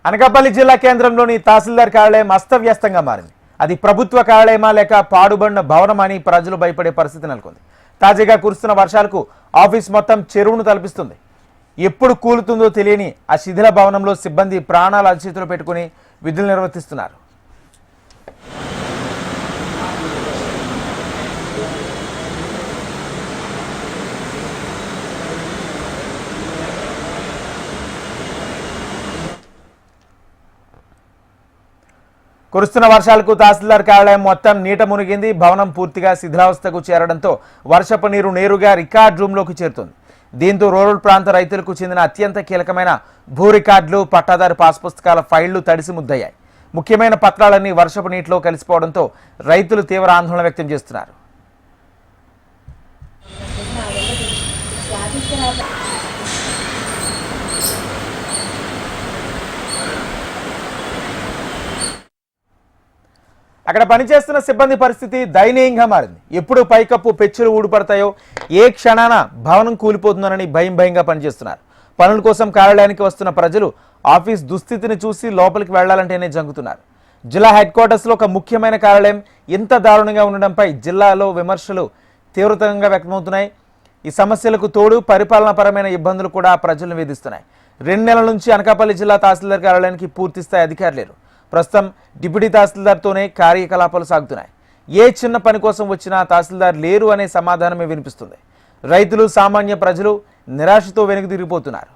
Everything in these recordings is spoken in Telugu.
అనకాపల్లి జిల్లా కేంద్రంలోని తహసీల్దార్ కార్యాలయం అస్తవ్యస్తంగా మారింది. అది ప్రభుత్వ కార్యాలయమా లేక పాడుబడిన భవనమా అని ప్రజలు భయపడే పరిస్థితి నెలకొంది. తాజాగా కురుస్తున్న వర్షాలకు ఆఫీస్ మొత్తం చెరువును తలపిస్తుంది. ఎప్పుడు కూలుతుందో తెలియని ఆ శిథిల భవనంలో సిబ్బంది ప్రాణాల అరచేతిలో పెట్టుకుని విధులు నిర్వర్తిస్తున్నారు. కురుస్తున్న వర్షాలకు తహసీల్దార్ కార్యాలయం మొత్తం నీట మునిగింది. భవనం పూర్తిగా శిథిలావస్థకు చేరడంతో వర్షపు నీరు నేరుగా రికార్డ్ రూమ్లోకి చేరుతుంది. దీంతో రూరల్ ప్రాంత రైతులకు చెందిన అత్యంత కీలకమైన భూ రికార్డులు, పట్టాదారు పాస్ పుస్తకాల ఫైళ్లు తడిసి ముద్దయ్యాయి. ముఖ్యమైన పత్రాలన్నీ వర్షపు నీటిలో కలిసిపోవడంతో రైతులు తీవ్ర ఆందోళన వ్యక్తం చేస్తున్నారు. అక్కడ పనిచేస్తున్న సిబ్బంది పరిస్థితి దయనీయంగా మారింది. ఎప్పుడు పైకప్పు పెచ్చులు ఊడిపడతాయో, ఏ క్షణాన భవనం కూలిపోతుందోనని భయంగా పనిచేస్తున్నారు. పనుల కోసం కార్యాలయానికి వస్తున్న ప్రజలు ఆఫీస్ దుస్థితిని చూసి లోపలికి వెళ్లాలంటేనే జంకుతున్నారు. జిల్లా హెడ్ క్వార్టర్స్లో ఒక ముఖ్యమైన కార్యాలయం ఇంత దారుణంగా ఉండడంపై జిల్లాలో విమర్శలు తీవ్రతంగా వ్యక్తమవుతున్నాయి. ఈ సమస్యలకు తోడు పరిపాలనాపరమైన ఇబ్బందులు కూడా ప్రజలను వేధిస్తున్నాయి. 2 నెలల నుంచి అనకాపల్లి జిల్లా తహసీల్దార్ కార్యాలయానికి పూర్తిస్థాయి అధికారులు లేరు. ప్రస్తుతం డిప్యూటీ తహసీల్దార్తోనే కార్యకలాపాలు సాగుతున్నాయి. ఏ చిన్న పని కోసం వచ్చినా తహసీల్దార్ లేరు అనే సమాధానమే వినిపిస్తుంది. రైతులు, సామాన్య ప్రజలు నిరాశతో వెనుక తిరిగిపోతున్నారు.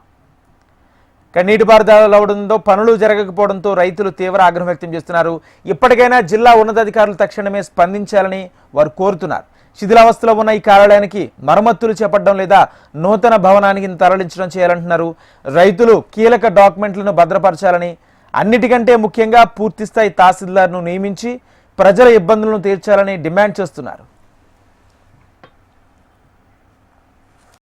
నీటిపారుదల అవడంతో పనులు జరగకపోవడంతో రైతులు తీవ్ర ఆగ్రహం వ్యక్తం చేస్తున్నారు. ఇప్పటికైనా జిల్లా ఉన్నతాధికారులు తక్షణమే స్పందించాలని వారు కోరుతున్నారు. శిథిలావస్థలో ఉన్న ఈ కార్యాలయానికి మరమ్మతులు చేపట్టడం లేదా నూతన భవనానికి తరలించడం చేయాలంటున్నారు. రైతులు కీలక డాక్యుమెంట్లను భద్రపరచాలని, అన్నిటికంటే ముఖ్యంగా పూర్తిస్థాయి తహసీల్దార్ను నియమించి ప్రజల ఇబ్బందులను తీర్చాలని డిమాండ్ చేస్తున్నారు.